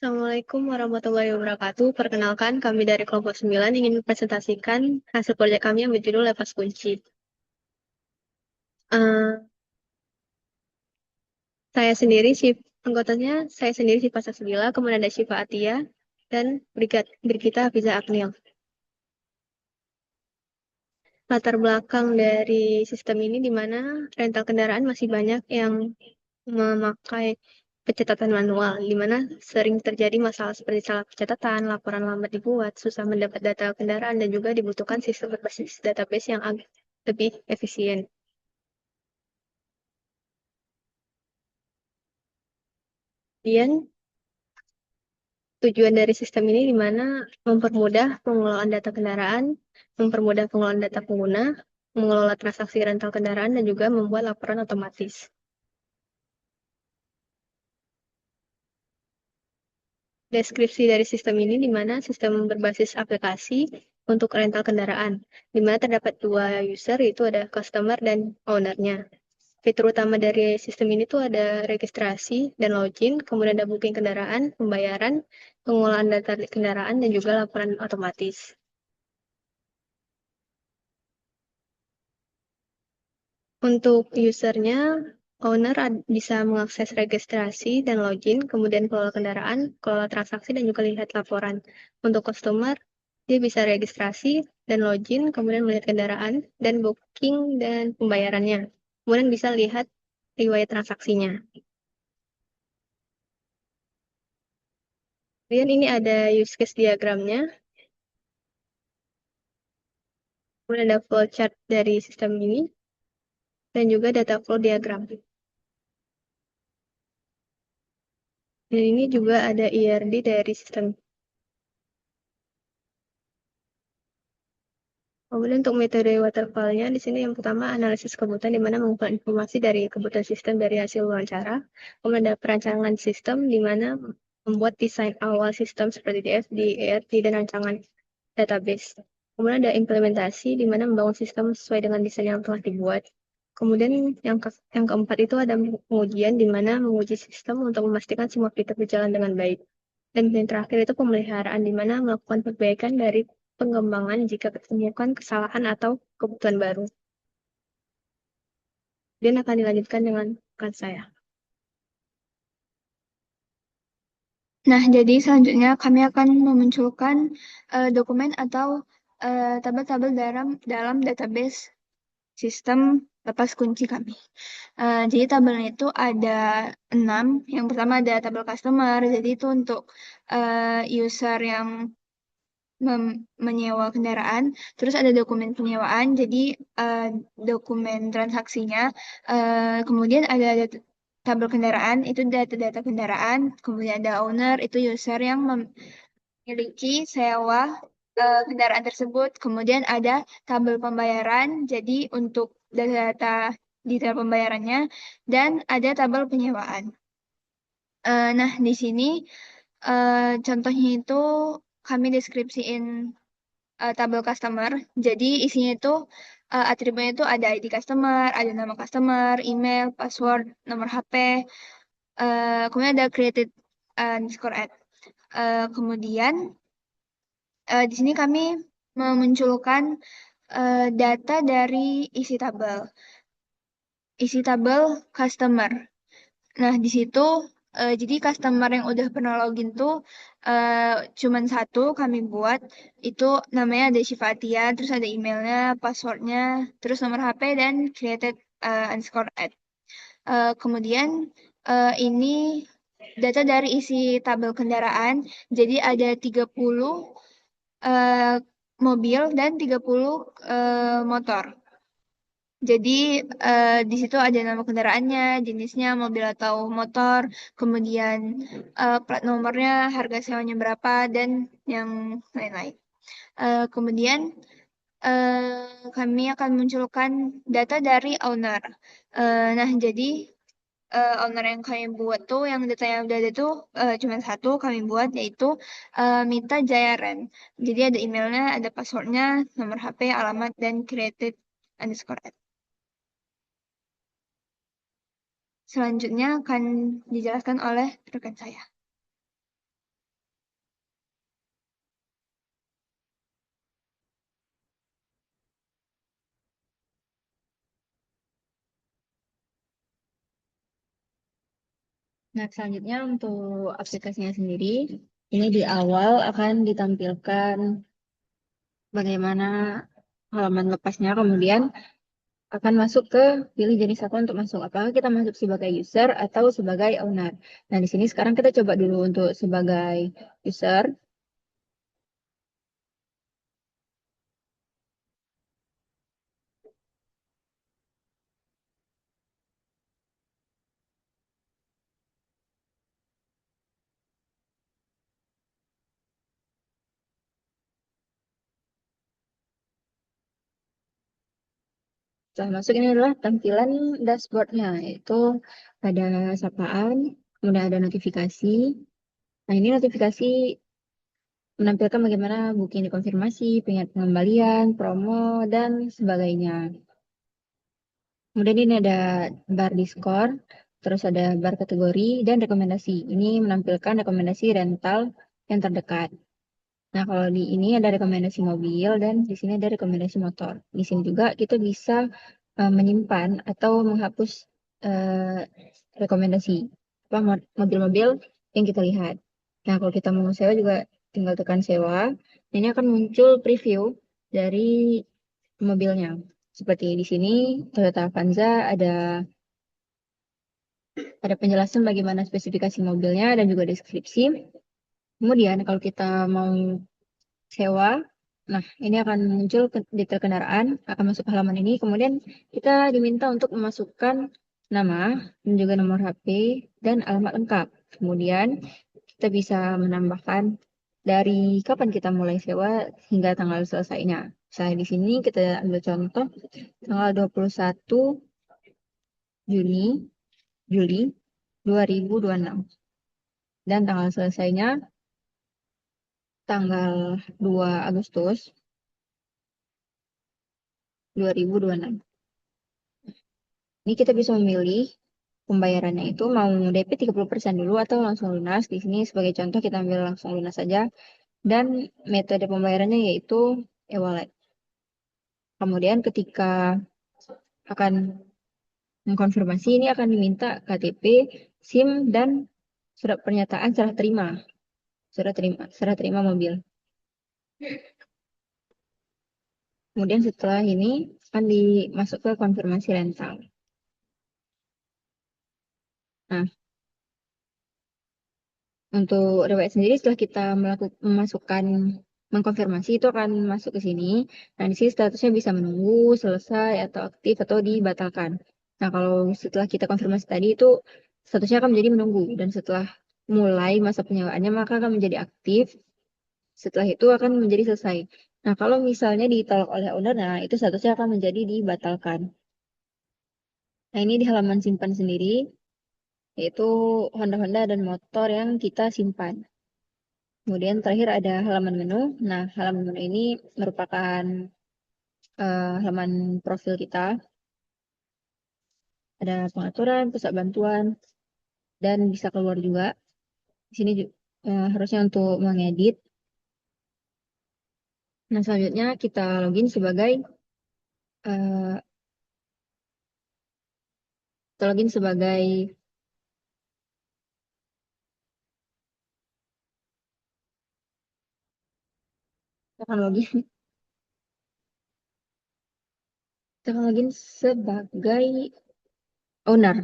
Assalamualaikum warahmatullahi wabarakatuh. Perkenalkan, kami dari kelompok 9 ingin mempresentasikan hasil proyek kami yang berjudul Lepas Kunci. Eh, saya sendiri Syifa Sasmila, kemudian ada Syifa Atia, dan Brigita Hafiza Aknil. Latar belakang dari sistem ini di mana rental kendaraan masih banyak yang memakai pencatatan manual, di mana sering terjadi masalah seperti salah pencatatan, laporan lambat dibuat, susah mendapat data kendaraan, dan juga dibutuhkan sistem berbasis database yang lebih efisien. Kemudian, tujuan dari sistem ini di mana mempermudah pengelolaan data kendaraan, mempermudah pengelolaan data pengguna, mengelola transaksi rental kendaraan, dan juga membuat laporan otomatis. Deskripsi dari sistem ini di mana sistem berbasis aplikasi untuk rental kendaraan, di mana terdapat dua user, yaitu ada customer dan owner-nya. Fitur utama dari sistem ini tuh ada registrasi dan login, kemudian ada booking kendaraan, pembayaran, pengolahan data kendaraan, dan juga laporan otomatis. Untuk usernya, owner bisa mengakses registrasi dan login, kemudian kelola kendaraan, kelola transaksi, dan juga lihat laporan. Untuk customer, dia bisa registrasi dan login, kemudian melihat kendaraan, dan booking dan pembayarannya. Kemudian bisa lihat riwayat transaksinya. Kemudian ini ada use case diagramnya, kemudian ada flowchart dari sistem ini, dan juga data flow diagram. Dan ini juga ada IRD dari sistem. Kemudian untuk metode waterfall-nya, di sini yang pertama analisis kebutuhan, di mana mengumpulkan informasi dari kebutuhan sistem dari hasil wawancara. Kemudian ada perancangan sistem, di mana membuat desain awal sistem seperti DFD, ERT, dan rancangan database. Kemudian ada implementasi, di mana membangun sistem sesuai dengan desain yang telah dibuat. Kemudian yang keempat itu ada pengujian, di mana menguji sistem untuk memastikan semua fitur berjalan dengan baik. Dan yang terakhir itu pemeliharaan, di mana melakukan perbaikan dari pengembangan jika ditemukan kesalahan atau kebutuhan baru. Dan akan dilanjutkan dengan rekan saya. Nah, jadi selanjutnya kami akan memunculkan dokumen atau tabel-tabel dalam database sistem lepas kunci kami. Jadi tabelnya itu ada 6. Yang pertama ada tabel customer. Jadi itu untuk user yang menyewa kendaraan. Terus ada dokumen penyewaan. Jadi dokumen transaksinya. Kemudian ada tabel kendaraan. Itu data-data kendaraan. Kemudian ada owner. Itu user yang memiliki sewa kendaraan tersebut. Kemudian ada tabel pembayaran. Jadi untuk data detail pembayarannya. Dan ada tabel penyewaan. Nah, di sini contohnya itu kami deskripsiin tabel customer. Jadi isinya itu atributnya itu ada ID customer, ada nama customer, email, password, nomor HP, kemudian ada created underscore ad. Kemudian di sini kami memunculkan data dari isi tabel. Isi tabel customer. Nah, di situ jadi customer yang udah pernah login tuh cuman satu kami buat. Itu namanya ada Shifatia, terus ada emailnya, passwordnya, terus nomor HP dan created underscore ad. Kemudian ini data dari isi tabel kendaraan. Jadi ada 30 eh, mobil dan 30 motor. Jadi di situ ada nama kendaraannya, jenisnya mobil atau motor, kemudian plat nomornya, harga sewanya berapa, dan yang lain-lain. Kemudian kami akan munculkan data dari owner. Nah, jadi owner yang kami buat tuh, yang datanya udah ada tuh cuma satu kami buat, yaitu Mita Jayaren. Jadi ada emailnya, ada passwordnya, nomor HP, alamat, dan created underscore ad. Selanjutnya akan dijelaskan oleh rekan saya. Nah, selanjutnya untuk aplikasinya sendiri, ini di awal akan ditampilkan bagaimana halaman lepasnya, kemudian akan masuk ke pilih jenis akun untuk masuk. Apakah kita masuk sebagai user atau sebagai owner? Nah, di sini sekarang kita coba dulu untuk sebagai user. Setelah masuk ini adalah tampilan dashboardnya, yaitu ada sapaan, kemudian ada notifikasi. Nah, ini notifikasi menampilkan bagaimana booking dikonfirmasi, pengembalian, promo, dan sebagainya. Kemudian ini ada bar diskor, terus ada bar kategori, dan rekomendasi. Ini menampilkan rekomendasi rental yang terdekat. Nah, kalau di ini ada rekomendasi mobil dan di sini ada rekomendasi motor. Di sini juga kita bisa menyimpan atau menghapus eh, rekomendasi apa mobil-mobil yang kita lihat. Nah, kalau kita mau sewa juga tinggal tekan sewa. Ini akan muncul preview dari mobilnya. Seperti di sini Toyota Avanza ada penjelasan bagaimana spesifikasi mobilnya dan juga deskripsi. Kemudian kalau kita mau sewa. Nah, ini akan muncul detail kendaraan, akan masuk ke halaman ini. Kemudian kita diminta untuk memasukkan nama dan juga nomor HP dan alamat lengkap. Kemudian kita bisa menambahkan dari kapan kita mulai sewa hingga tanggal selesainya. Misalnya di sini kita ambil contoh tanggal 21 Juni, Juli 2026. Dan tanggal selesainya tanggal 2 Agustus 2026. Ini kita bisa memilih pembayarannya itu mau DP 30% dulu atau langsung lunas. Di sini sebagai contoh kita ambil langsung lunas saja. Dan metode pembayarannya yaitu e-wallet. Kemudian ketika akan mengkonfirmasi ini akan diminta KTP, SIM, dan surat pernyataan serah terima. Serah terima mobil. Kemudian setelah ini akan dimasuk ke konfirmasi rental. Nah, untuk riwayat sendiri setelah kita memasukkan mengkonfirmasi itu akan masuk ke sini. Nah, di sini statusnya bisa menunggu, selesai, atau aktif, atau dibatalkan. Nah, kalau setelah kita konfirmasi tadi itu statusnya akan menjadi menunggu. Dan setelah mulai masa penyewaannya maka akan menjadi aktif. Setelah itu akan menjadi selesai. Nah, kalau misalnya ditolak oleh owner, nah itu statusnya akan menjadi dibatalkan. Nah, ini di halaman simpan sendiri, yaitu Honda-Honda dan motor yang kita simpan. Kemudian terakhir ada halaman menu. Nah, halaman menu ini merupakan halaman profil kita. Ada pengaturan, pusat bantuan, dan bisa keluar juga. Di sini harusnya untuk mengedit. Nah, selanjutnya kita login sebagai eh, kita login sebagai kita akan login kita akan login sebagai owner.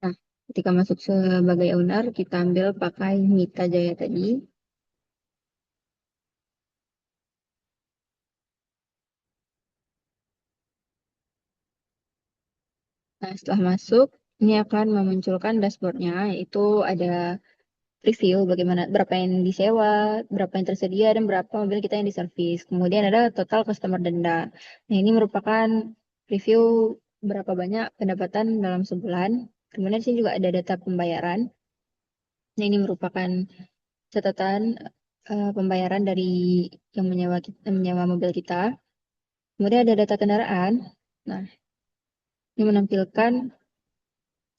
Nah, ketika masuk sebagai owner, kita ambil pakai Mita Jaya tadi. Nah, setelah masuk, ini akan memunculkan dashboardnya, yaitu ada review bagaimana berapa yang disewa, berapa yang tersedia, dan berapa mobil kita yang diservis. Kemudian ada total customer denda. Nah, ini merupakan review berapa banyak pendapatan dalam sebulan. Kemudian di sini juga ada data pembayaran. Nah, ini merupakan catatan pembayaran dari yang menyewa mobil kita. Kemudian ada data kendaraan. Nah, ini menampilkan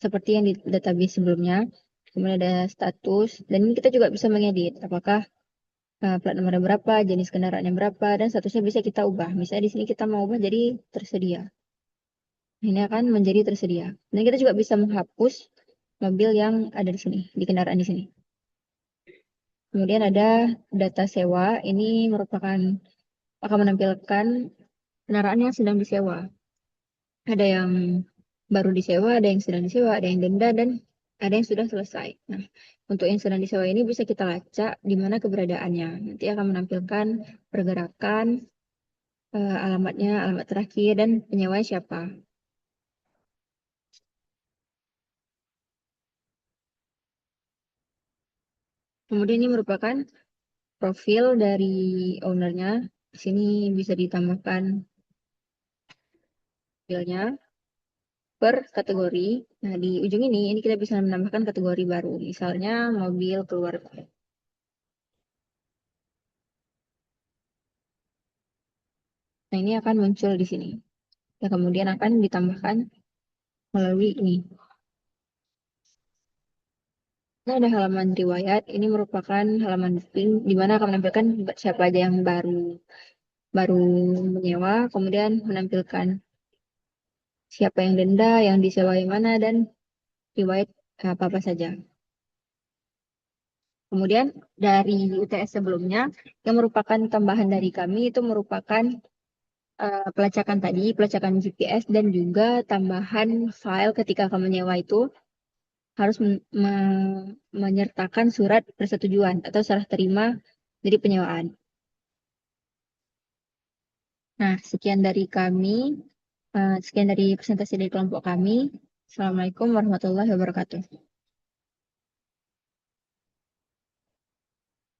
seperti yang di database sebelumnya. Kemudian ada status, dan ini kita juga bisa mengedit apakah plat nomornya berapa, jenis kendaraannya berapa, dan statusnya bisa kita ubah. Misalnya di sini kita mau ubah jadi tersedia. Ini akan menjadi tersedia. Dan kita juga bisa menghapus mobil yang ada di sini, di kendaraan di sini. Kemudian ada data sewa. Ini merupakan akan menampilkan kendaraan yang sedang disewa. Ada yang baru disewa, ada yang sedang disewa, ada yang denda, dan ada yang sudah selesai. Nah, untuk yang sedang disewa ini bisa kita lacak di mana keberadaannya. Nanti akan menampilkan pergerakan, alamatnya, alamat terakhir, dan penyewanya siapa. Kemudian ini merupakan profil dari ownernya. Di sini bisa ditambahkan profilnya per kategori. Nah, di ujung ini kita bisa menambahkan kategori baru. Misalnya mobil keluarga. Nah, ini akan muncul di sini. Dan kemudian akan ditambahkan melalui ini. Ini ada halaman riwayat. Ini merupakan halaman booking di mana akan menampilkan siapa aja yang baru baru menyewa, kemudian menampilkan siapa yang denda, yang disewa yang mana, dan riwayat apa-apa saja. Kemudian dari UTS sebelumnya, yang merupakan tambahan dari kami itu merupakan pelacakan tadi, pelacakan GPS, dan juga tambahan file ketika kamu menyewa itu harus menyertakan surat persetujuan atau serah terima dari penyewaan. Nah, sekian dari kami, sekian dari presentasi dari kelompok kami. Assalamualaikum warahmatullahi wabarakatuh.